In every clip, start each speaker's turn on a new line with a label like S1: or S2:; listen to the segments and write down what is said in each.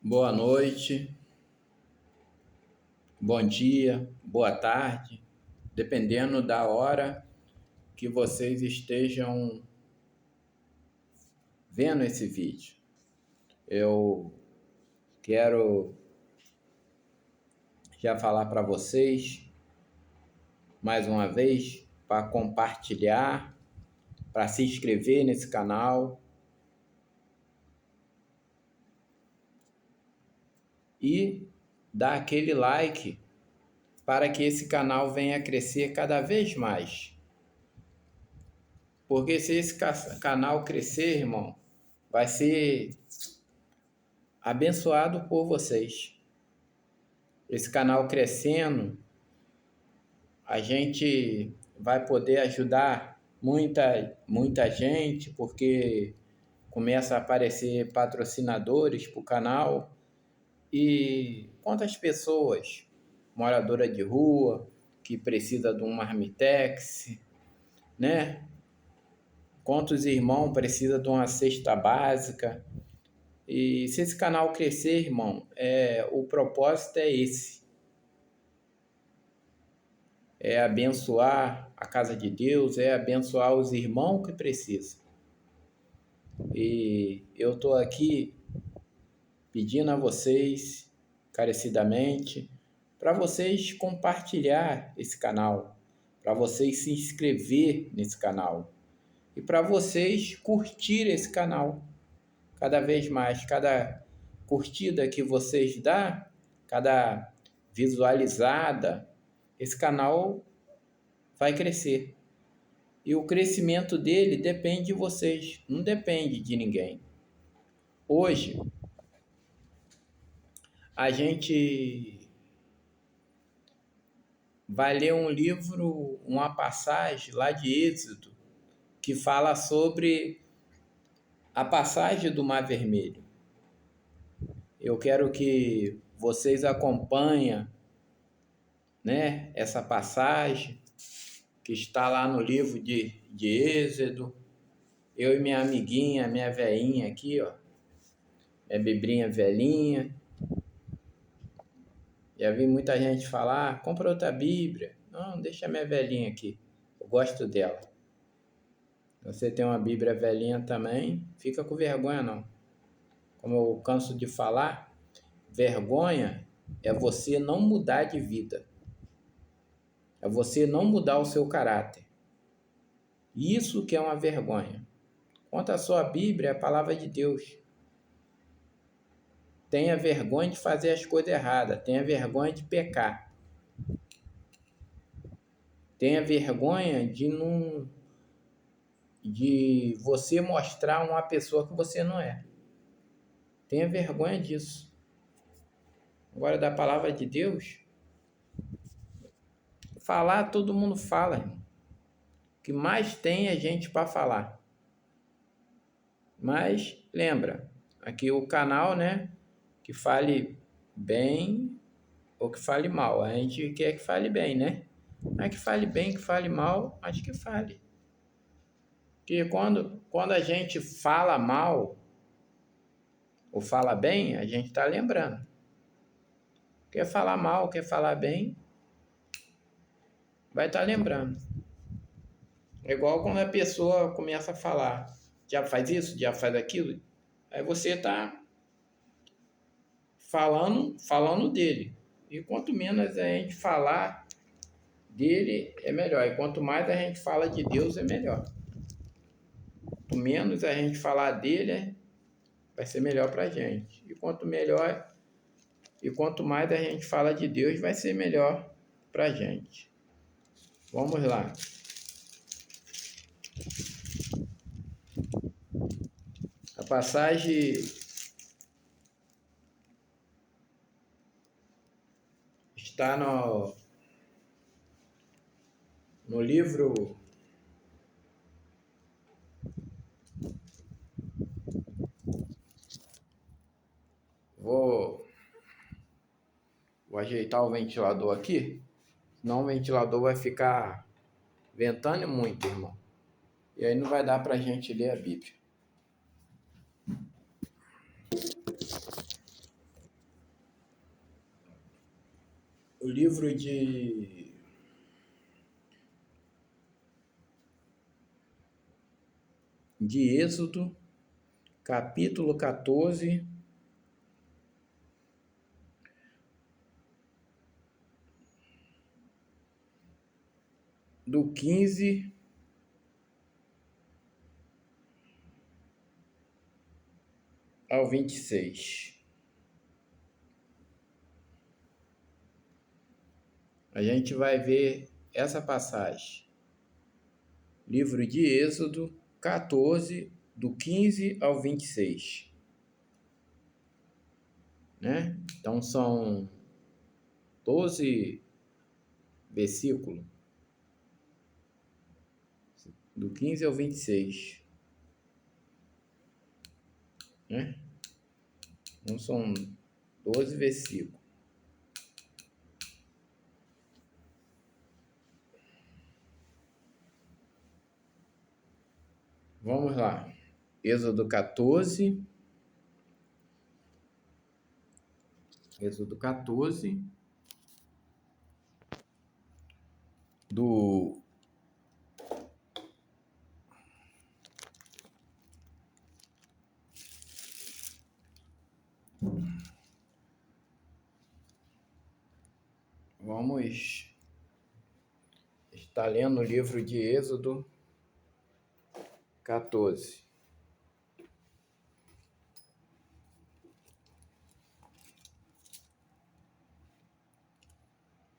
S1: Boa noite, bom dia, boa tarde, dependendo da hora que vocês estejam vendo esse vídeo. Eu quero já falar para vocês mais uma vez para compartilhar, para se inscrever nesse canal e dar aquele like para que esse canal venha a crescer cada vez mais. Porque se esse canal crescer, irmão, vai ser abençoado por vocês. Esse canal crescendo, a gente vai poder ajudar muita gente, porque começa a aparecer patrocinadores para o canal. E quantas pessoas, moradora de rua, que precisa de um marmitex, né? Quantos irmãos precisam de uma cesta básica? E se esse canal crescer, irmão, o propósito é esse. É abençoar a casa de Deus, é abençoar os irmãos que precisam. E eu estou aqui pedindo a vocês, carecidamente, para vocês compartilhar esse canal, para vocês se inscrever nesse canal e para vocês curtir esse canal cada vez mais. Cada curtida que vocês dão, cada visualizada, esse canal vai crescer. E o crescimento dele depende de vocês, não depende de ninguém. Hoje, a gente vai ler um livro, uma passagem lá de Êxodo, que fala sobre a passagem do Mar Vermelho. Eu quero que vocês acompanhem, né, essa passagem que está lá no livro de Êxodo. Eu e minha amiguinha, minha velhinha aqui, ó, minha bibrinha velhinha. Já vi muita gente falar, compra outra Bíblia. Não, deixa a minha velhinha aqui. Eu gosto dela. Você tem uma Bíblia velhinha também, fica com vergonha não. Como eu canso de falar, vergonha é você não mudar de vida. É você não mudar o seu caráter. Isso que é uma vergonha. Quanto à sua Bíblia, é a palavra de Deus. Tenha vergonha de fazer as coisas erradas. Tenha vergonha de pecar. Tenha vergonha de você mostrar uma pessoa que você não é. Tenha vergonha disso. Agora, da palavra de Deus, falar todo mundo fala, irmão. O que mais tem é gente para falar. Mas lembra, aqui o canal, né, que fale bem ou que fale mal. A gente quer que fale bem, né? Não é que fale bem, que fale mal, mas que fale. Porque quando a gente fala mal ou fala bem, a gente está lembrando. Quer falar mal, quer falar bem, vai estar lembrando. É igual quando a pessoa começa a falar, já faz isso, já faz aquilo, aí você está falando dele. E quanto menos a gente falar dele, é melhor. E quanto mais a gente fala de Deus, é melhor. Quanto menos a gente falar dele, vai ser melhor para a gente. E quanto mais a gente fala de Deus, vai ser melhor para a gente. Vamos lá. A passagem está no livro Vou ajeitar o ventilador aqui, senão o ventilador vai ficar ventando muito, irmão. E aí não vai dar para a gente ler a Bíblia. o livro de Êxodo, capítulo 14, do 15 ao 26. A gente vai ver essa passagem. Livro de Êxodo 14, do 15 ao 26. Né? Então são 12 versículos, do 15 ao 26. Né? Então são 12 versículos. Vamos lá. Êxodo 14. Êxodo 14. Vamos estar lendo o livro de Êxodo 14.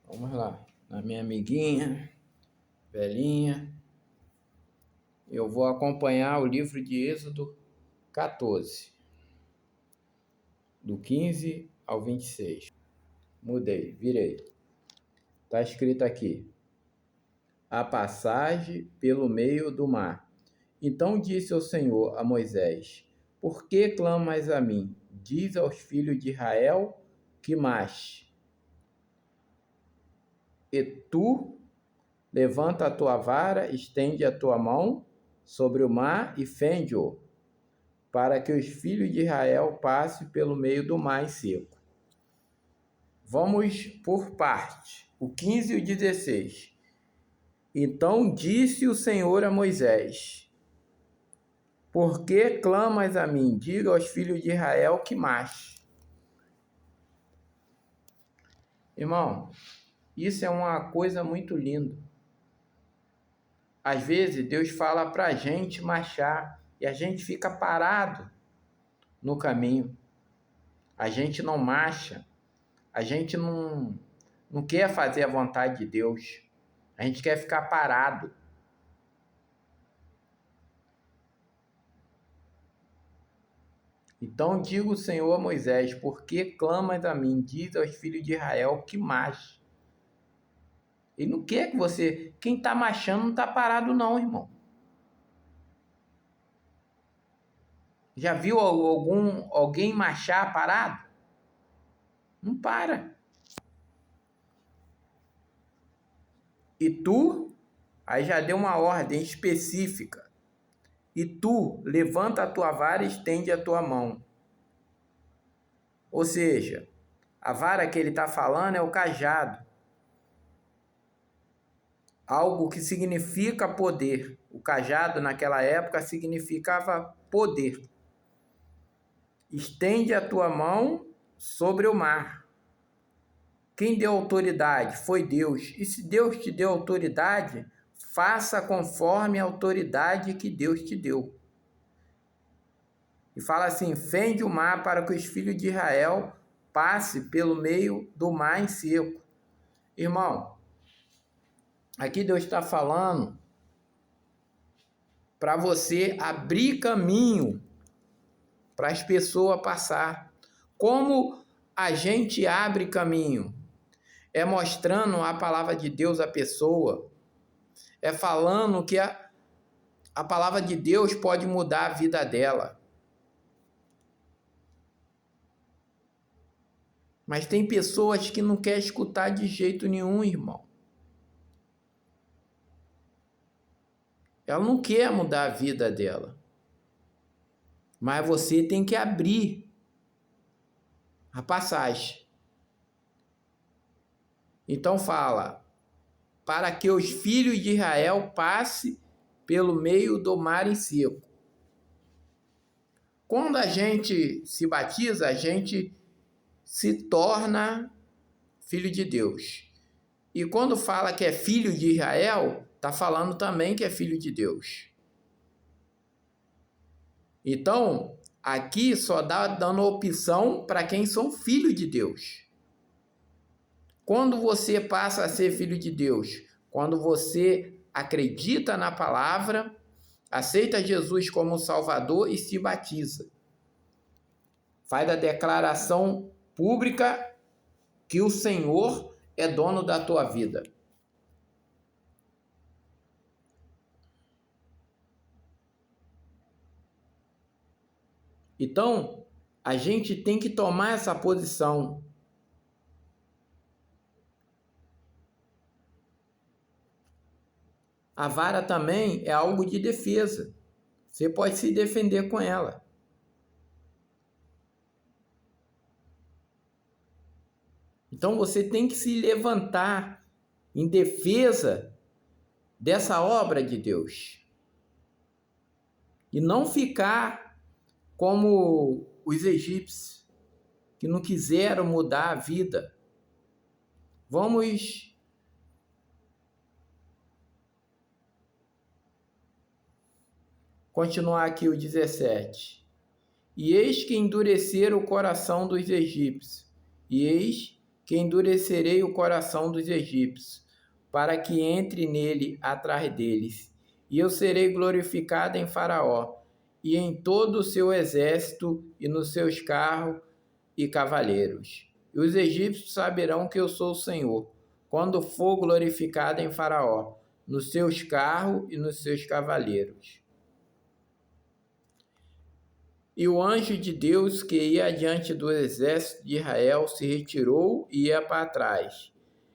S1: Vamos lá. Na minha amiguinha, velhinha, eu vou acompanhar o livro de Êxodo 14, do 15 ao 26. Mudei, virei. Está escrito aqui: a passagem pelo meio do mar. Então disse o Senhor a Moisés: por que clamas a mim? Diz aos filhos de Israel que marche. E tu levanta a tua vara, estende a tua mão sobre o mar e fende-o, para que os filhos de Israel passem pelo meio do mar em seco. Vamos por parte. O 15 e o 16. Então disse o Senhor a Moisés: por que clamas a mim? Diga aos filhos de Israel que marche. Irmão, isso é uma coisa muito linda. Às vezes Deus fala para a gente marchar e a gente fica parado no caminho. A gente não marcha. A gente não quer fazer a vontade de Deus. A gente quer ficar parado. Então diga o Senhor a Moisés: por que clamas a mim? Diz aos filhos de Israel que marche. Ele não quer que você... Quem está marchando não está parado não, irmão. Já viu alguém marchar parado? Não para. E tu, aí já deu uma ordem específica. E tu, levanta a tua vara e estende a tua mão. Ou seja, a vara que ele está falando é o cajado. Algo que significa poder. O cajado naquela época significava poder. Estende a tua mão sobre o mar. Quem deu autoridade foi Deus. E se Deus te deu autoridade, faça conforme a autoridade que Deus te deu. E fala assim: fende o mar para que os filhos de Israel passem pelo meio do mar em seco. Irmão, aqui Deus está falando para você abrir caminho para as pessoas passar. Como a gente abre caminho? É mostrando a palavra de Deus à pessoa. É falando que a palavra de Deus pode mudar a vida dela. Mas tem pessoas que não querem escutar de jeito nenhum, irmão. Ela não quer mudar a vida dela. Mas você tem que abrir a passagem. Então fala, para que os filhos de Israel passem pelo meio do mar em seco. Quando a gente se batiza, a gente se torna filho de Deus. E quando fala que é filho de Israel, está falando também que é filho de Deus. Então, aqui só dando opção para quem são filhos de Deus. Quando você passa a ser filho de Deus? Quando você acredita na palavra, aceita Jesus como Salvador e se batiza. Faz a declaração pública que o Senhor é dono da tua vida. Então, a gente tem que tomar essa posição. A vara também é algo de defesa. Você pode se defender com ela. Então você tem que se levantar em defesa dessa obra de Deus. E não ficar como os egípcios, que não quiseram mudar a vida. Vamos continuar aqui o 17. E eis que endureceram o coração dos egípcios, e eis que endurecerei o coração dos egípcios, para que entre nele atrás deles. E eu serei glorificado em Faraó, e em todo o seu exército, e nos seus carros e cavaleiros. E os egípcios saberão que eu sou o Senhor, quando for glorificado em Faraó, nos seus carros e nos seus cavaleiros. E o anjo de Deus que ia adiante do exército de Israel se retirou e ia para trás.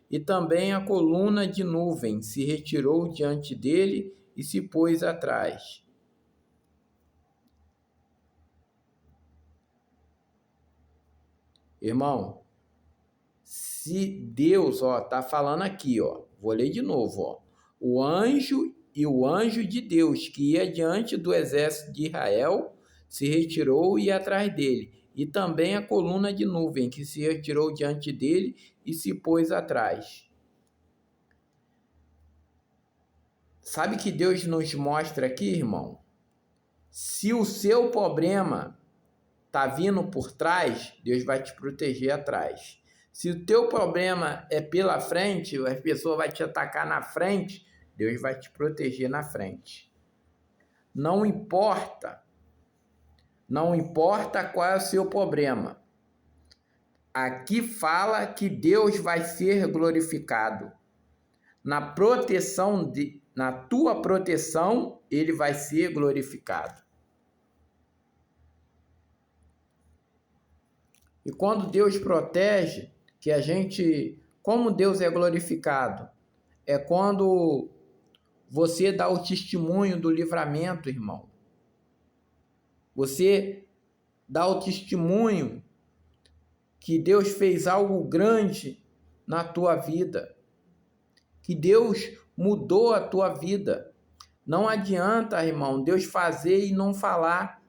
S1: E também a coluna de nuvem se retirou diante dele e se pôs atrás. Irmão, se Deus, tá falando aqui, vou ler de novo, o anjo de Deus que ia diante do exército de Israel se retirou e ia atrás dele, e também a coluna de nuvem que se retirou diante dele e se pôs atrás. Sabe que Deus nos mostra aqui, irmão? Se o seu problema tá vindo por trás, Deus vai te proteger atrás. Se o teu problema é pela frente, a pessoa vai te atacar na frente, Deus vai te proteger na frente. Não importa qual é o seu problema. Aqui fala que Deus vai ser glorificado. Na tua proteção, ele vai ser glorificado. E quando Deus protege, que a gente, como Deus é glorificado, é quando você dá o testemunho do livramento, irmão. Você dá o testemunho que Deus fez algo grande na tua vida, que Deus mudou a tua vida. Não adianta, irmão, Deus fazer e não falar.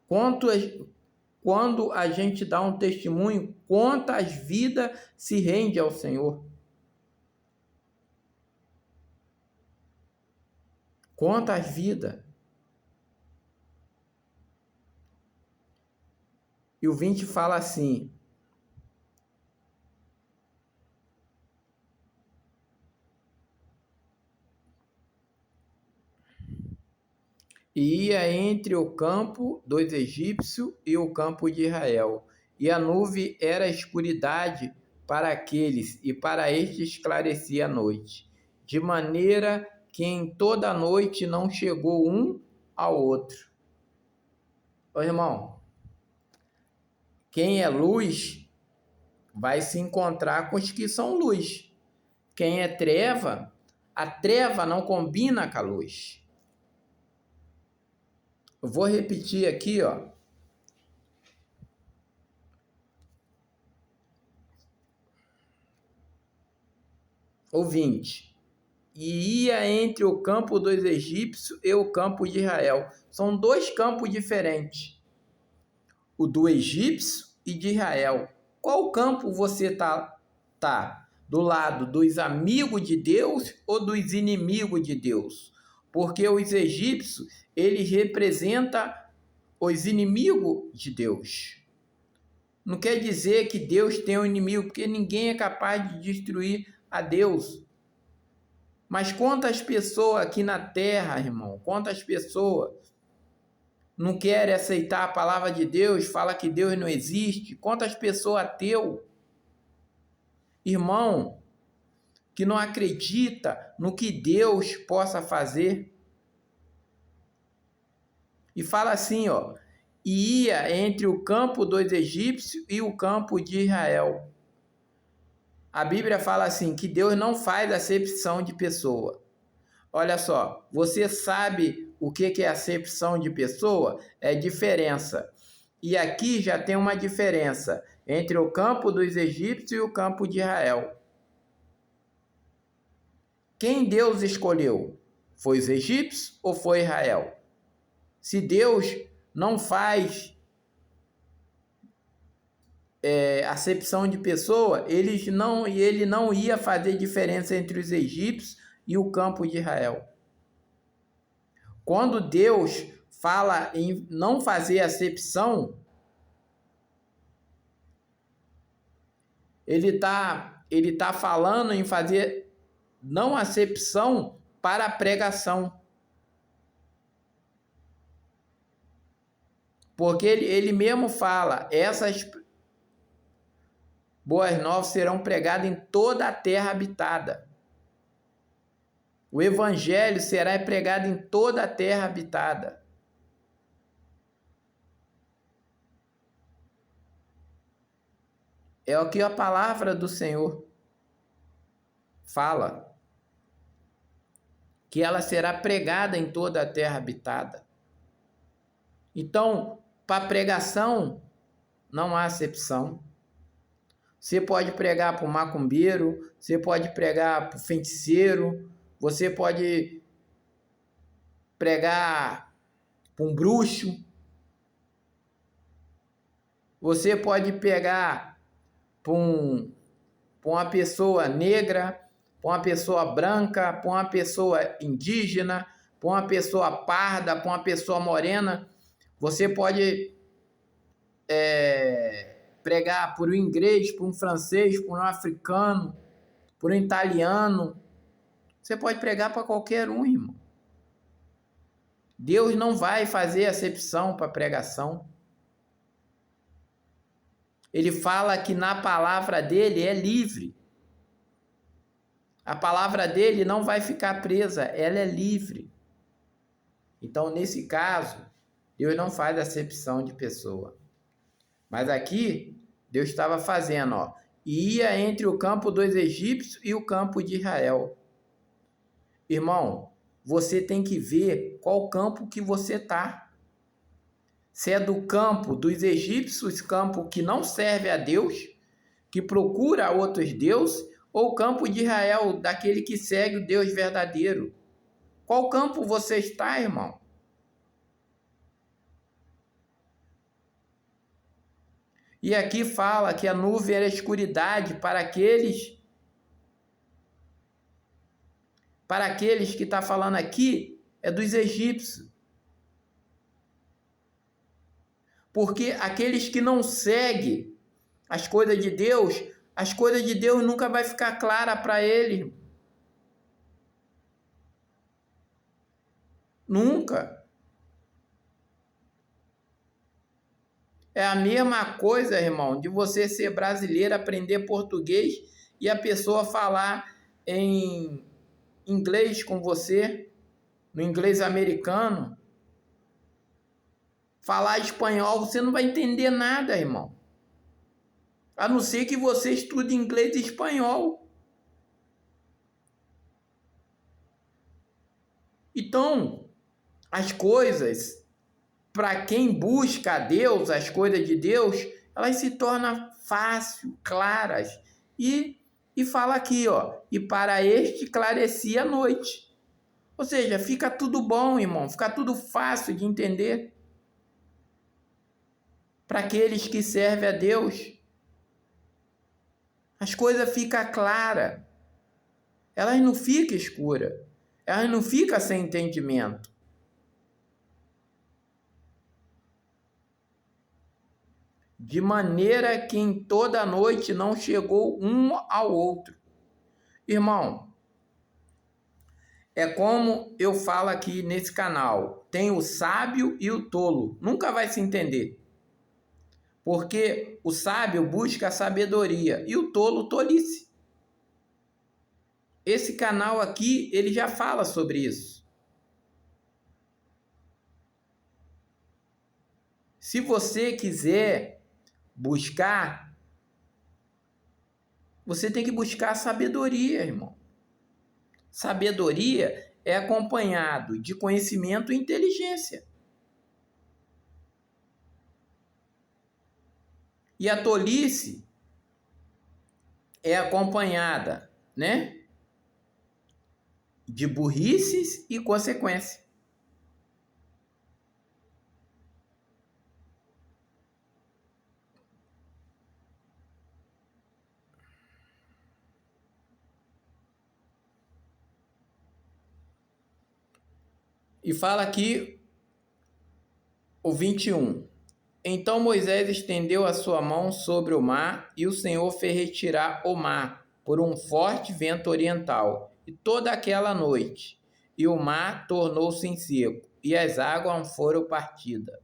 S1: Quando a gente dá um testemunho, quantas vidas se rende ao Senhor? Quantas vidas? E o 20 fala assim: e ia entre o campo dos egípcios e o campo de Israel, e a nuvem era escuridade para aqueles, e para estes esclarecia a noite, de maneira que em toda a noite não chegou um ao outro. Ô, irmão, quem é luz vai se encontrar com os que são luz. Quem é treva, a treva não combina com a luz. Eu vou repetir aqui, ou 20. E ia entre o campo dos egípcios e o campo de Israel. São dois campos diferentes. O do egípcio e de Israel. Qual campo você tá? Do lado dos amigos de Deus ou dos inimigos de Deus? Porque os egípcios, eles representam os inimigos de Deus. Não quer dizer que Deus tem um inimigo, porque ninguém é capaz de destruir a Deus. Mas quantas pessoas aqui na terra, irmão, quantas pessoas não querem aceitar a palavra de Deus, fala que Deus não existe? Quantas pessoas ateu, irmão, que não acredita no que Deus possa fazer? E fala assim, ó, e ia entre o campo dos egípcios e o campo de Israel. A Bíblia fala assim, que Deus não faz acepção de pessoa. Olha só, você sabe o que é acepção de pessoa? É diferença. E aqui já tem uma diferença entre o campo dos egípcios e o campo de Israel. Quem Deus escolheu? Foi os egípcios ou foi Israel? Se Deus não faz acepção de pessoa, ele não ia fazer diferença entre os egípcios e o campo de Israel. Quando Deus fala em não fazer acepção, ele tá falando em fazer não acepção para a pregação. Porque ele mesmo fala, essas boas novas serão pregadas em toda a terra habitada. O evangelho será pregado em toda a terra habitada. É o que a palavra do Senhor fala. Que ela será pregada em toda a terra habitada. Então, para pregação, não há acepção. Você pode pregar para o macumbeiro, você pode pregar para o feiticeiro, você pode pregar para um bruxo, você pode pegar para uma pessoa negra, para uma pessoa branca, para uma pessoa indígena, para uma pessoa parda, para uma pessoa morena. Você pode pregar por um inglês, por um francês, por um africano, por um italiano. Você pode pregar para qualquer um, irmão. Deus não vai fazer acepção para pregação. Ele fala que na palavra dele é livre. A palavra dele não vai ficar presa, ela é livre. Então, nesse caso, Deus não faz acepção de pessoa. Mas aqui, Deus estava fazendo, ó, ia entre o campo dos egípcios e o campo de Israel. Irmão, você tem que ver qual campo que você está. Se é do campo dos egípcios, campo que não serve a Deus, que procura outros deuses, ou o campo de Israel, daquele que segue o Deus verdadeiro. Qual campo você está, irmão? E aqui fala que a nuvem era escuridade para aqueles que está falando aqui, é dos egípcios. Porque aqueles que não seguem as coisas de Deus nunca vai ficar clara para ele. Nunca. É a mesma coisa, irmão, de você ser brasileiro, aprender português e a pessoa falar em inglês com você, no inglês americano. Falar espanhol, você não vai entender nada, irmão. A não ser que você estude inglês e espanhol. Então, as coisas, para quem busca a Deus, as coisas de Deus, elas se tornam fácil, claras. E E fala aqui, ó, e para este esclarecia a noite. Ou seja, fica tudo bom, irmão, fica tudo fácil de entender. Para aqueles que servem a Deus, as coisas ficam claras. Elas não ficam escuras. Elas não ficam sem entendimento. De maneira que em toda a noite não chegou um ao outro. Irmão, é como eu falo aqui nesse canal. Tem o sábio e o tolo. Nunca vai se entender. Porque o sábio busca a sabedoria e o tolo tolice. Esse canal aqui, ele já fala sobre isso. Se você quiser buscar, você tem que buscar a sabedoria, irmão. Sabedoria é acompanhado de conhecimento e inteligência. E a tolice é acompanhada, né, de burrices e consequências. E fala aqui o 21. Então Moisés estendeu a sua mão sobre o mar, e o Senhor fez retirar o mar por um forte vento oriental, e toda aquela noite. E o mar tornou-se em seco, e as águas foram partidas.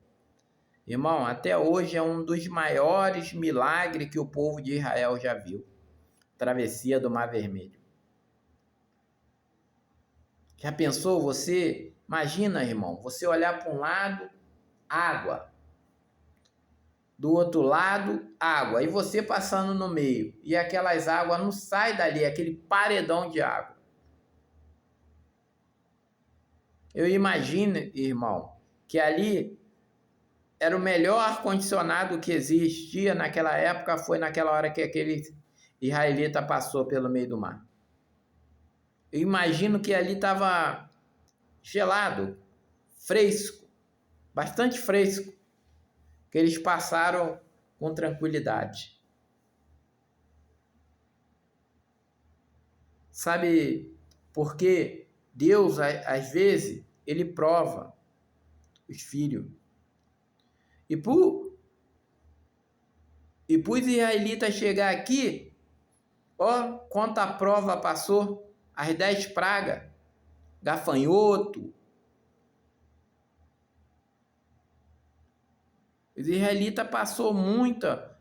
S1: Irmão, até hoje é um dos maiores milagres que o povo de Israel já viu. Travessia do Mar Vermelho. Já pensou você? Imagina, irmão, você olhar para um lado, água. Do outro lado, água. E você passando no meio. E aquelas águas não saem dali, aquele paredão de água. Eu imagino, irmão, que ali era o melhor ar-condicionado que existia naquela época, foi naquela hora que aquele israelita passou pelo meio do mar. Eu imagino que ali estava gelado, fresco, bastante fresco, que eles passaram com tranquilidade. Sabe por quê? Deus, às vezes, ele prova os filhos. E para os israelitas chegar aqui, ó, quanta prova passou, as 10 pragas, gafanhoto. Os israelitas passou muita,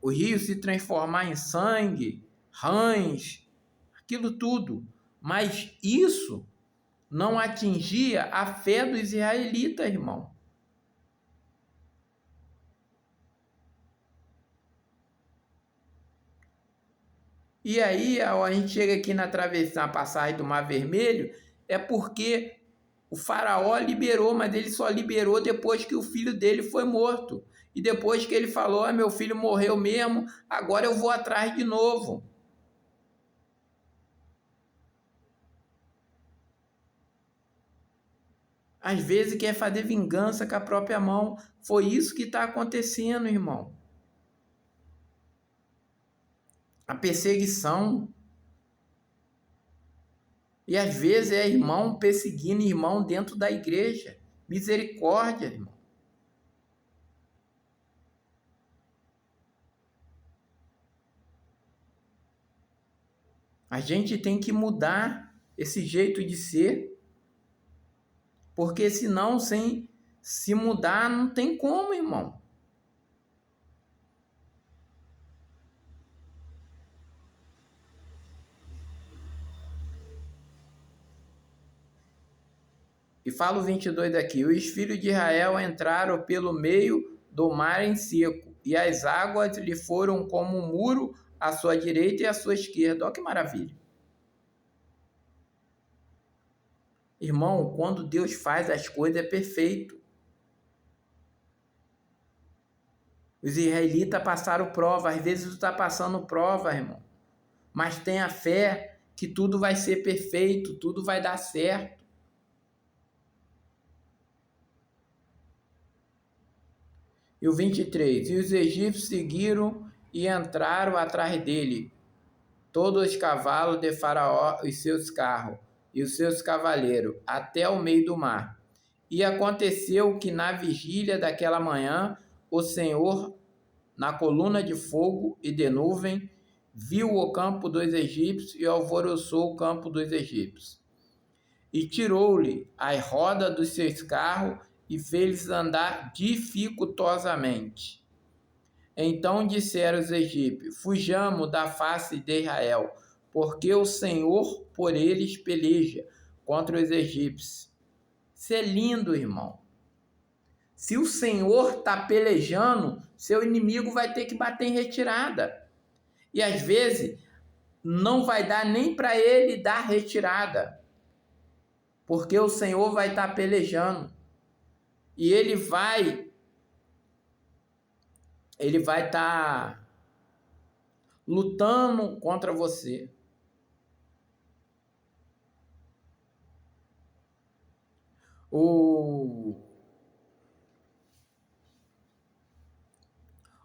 S1: o rio se transformar em sangue, rãs, aquilo tudo. Mas isso não atingia a fé dos israelitas, irmão. E aí, a gente chega aqui na travessia, na passagem do Mar Vermelho, é porque o faraó liberou, mas ele só liberou depois que o filho dele foi morto. E depois que ele falou, meu filho morreu mesmo, agora eu vou atrás de novo. Às vezes quer fazer vingança com a própria mão. Foi isso que está acontecendo, irmão. A perseguição. E às vezes é irmão perseguindo irmão dentro da igreja. Misericórdia, irmão. A gente tem que mudar esse jeito de ser. Porque senão, sem se mudar, não tem como, irmão. E fala o 22 aqui. Os filhos de Israel entraram pelo meio do mar em seco, e as águas lhe foram como um muro à sua direita e à sua esquerda. Olha que maravilha. Irmão, quando Deus faz as coisas é perfeito. Os israelitas passaram prova. Às vezes tu está passando prova, irmão. Mas tenha fé que tudo vai ser perfeito, tudo vai dar certo. E o 23. E os egípcios seguiram e entraram atrás dele, todos os cavalos de Faraó, os seus carros e os seus cavaleiros, até o meio do mar. E aconteceu que na vigília daquela manhã, o Senhor, na coluna de fogo e de nuvem, viu o campo dos egípcios e alvoroçou o campo dos egípcios. E tirou-lhe as rodas dos seus carros e fez-lhes andar dificultosamente. Então disseram os egípcios: fujamos da face de Israel, porque o Senhor por eles peleja contra os egípcios. Isso é lindo, irmão. Se o Senhor está pelejando, seu inimigo vai ter que bater em retirada. E às vezes não vai dar nem para ele dar retirada, porque o Senhor vai estar pelejando. E ele vai estar lutando contra você.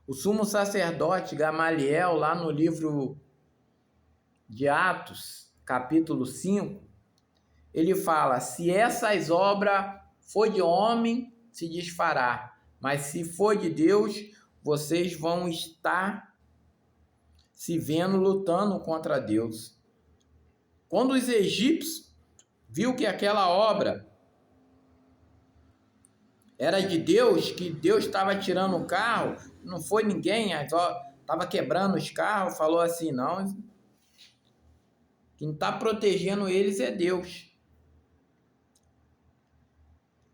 S1: O sumo sacerdote Gamaliel, lá no livro de Atos, capítulo 5, ele fala: se essas obras for de homem, se desfará, mas se for de Deus, vocês vão estar se vendo lutando contra Deus. Quando os egípcios viu que aquela obra era de Deus, que Deus estava tirando o carro, não foi ninguém, estava quebrando os carros, falou assim: não, quem está protegendo eles é Deus.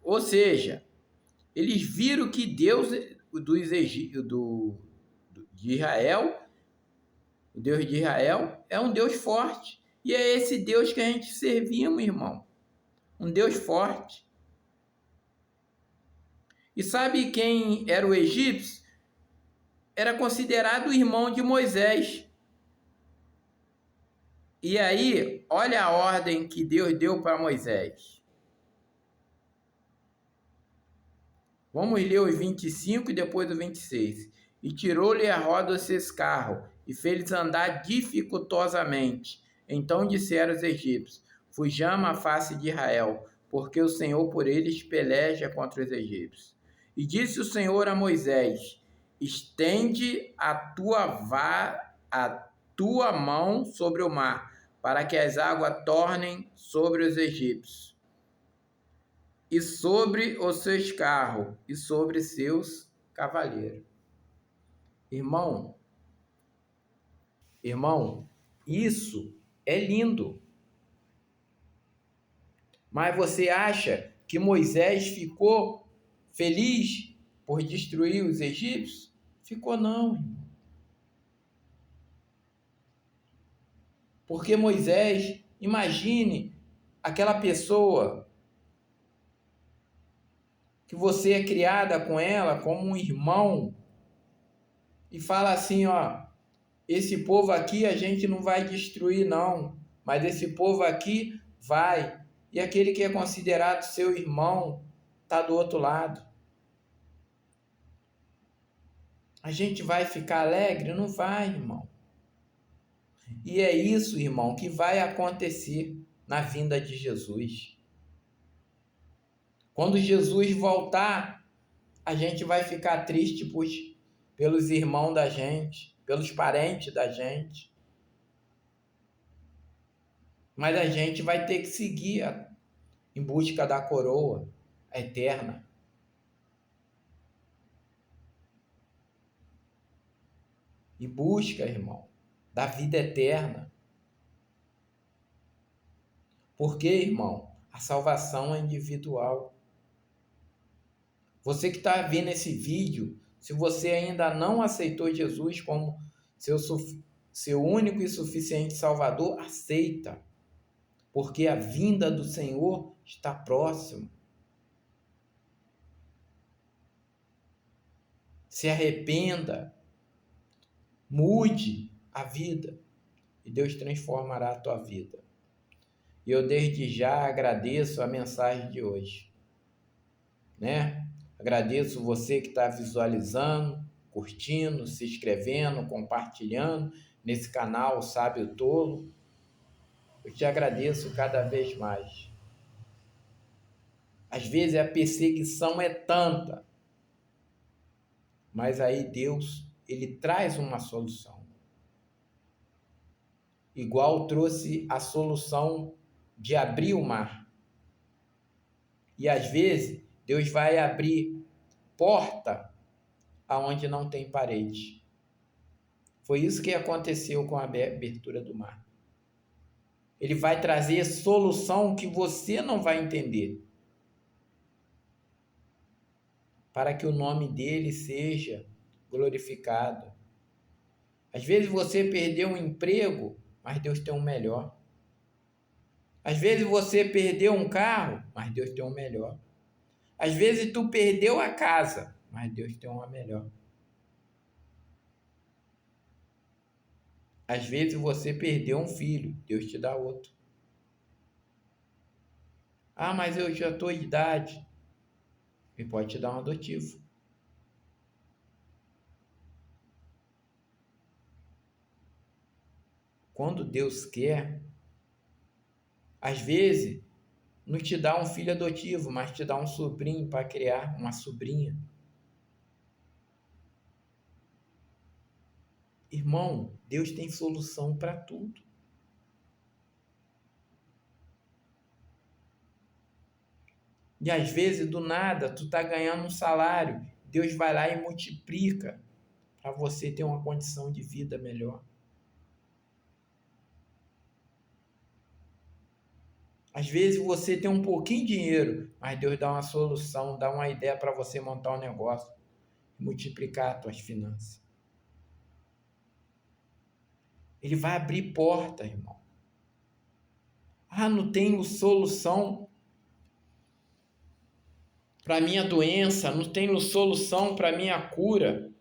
S1: Ou seja, eles viram que Deus de Israel, o Deus de Israel, é um Deus forte. E é esse Deus que a gente servimos, irmão. Um Deus forte. E sabe quem era o egípcio? Era considerado o irmão de Moisés. E aí, olha a ordem que Deus deu para Moisés. Vamos ler os 25 e depois o 26. E tirou-lhe a roda dos seus carros, e fez-lhes andar dificultosamente. Então disseram os egípcios: fujamos a face de Israel, porque o Senhor por eles peleja contra os egípcios. E disse o Senhor a Moisés: estende a tua mão sobre o mar, para que as águas tornem sobre os egípcios, e sobre os seus carros, e sobre seus cavaleiros. Irmão, isso é lindo. Mas você acha que Moisés ficou feliz por destruir os egípcios? Ficou não, irmão. Porque Moisés, imagine aquela pessoa que você é criada com ela como um irmão e fala assim, ó: esse povo aqui a gente não vai destruir não, mas esse povo aqui vai. E aquele que é considerado seu irmão está do outro lado. A gente vai ficar alegre? Não vai, irmão. E é isso, irmão, que vai acontecer na vinda de Jesus. Quando Jesus voltar, a gente vai ficar triste pelos irmãos da gente, pelos parentes da gente. Mas a gente vai ter que seguir em busca da coroa eterna. E busca, irmão, da vida eterna. Porque, irmão, a salvação é individual. Você que está vendo esse vídeo, se você ainda não aceitou Jesus como seu único e suficiente Salvador, aceita. Porque a vinda do Senhor está próxima. se arrependa, mude a vida e Deus transformará a tua vida. E eu desde já agradeço a mensagem de hoje, né? Agradeço você que está visualizando, curtindo, se inscrevendo, compartilhando nesse canal Sábio Tolo. Eu te agradeço cada vez mais. Às vezes a perseguição é tanta, mas aí Deus, ele traz uma solução. Igual trouxe a solução de abrir o mar. E às vezes Deus vai abrir porta aonde não tem parede. Foi isso que aconteceu com a abertura do mar. Ele vai trazer solução que você não vai entender, para que o nome dele seja glorificado. Às vezes você perdeu um emprego, mas Deus tem um melhor. Às vezes você perdeu um carro, mas Deus tem um melhor. Às vezes tu perdeu a casa, mas Deus tem uma melhor. Às vezes você perdeu um filho, Deus te dá outro. Ah, mas eu já estou em idade. Ele pode te dar um adotivo. Quando Deus quer, às vezes, não te dá um filho adotivo, mas te dá um sobrinho para criar, uma sobrinha. Irmão, Deus tem solução para tudo. E às vezes, do nada, tu tá ganhando um salário, Deus vai lá e multiplica para você ter uma condição de vida melhor. Às vezes você tem um pouquinho de dinheiro, mas Deus dá uma solução, dá uma ideia para você montar um negócio, multiplicar as tuas finanças. Ele vai abrir porta, irmão. Ah, não tenho solução para minha doença, não tenho solução para minha cura.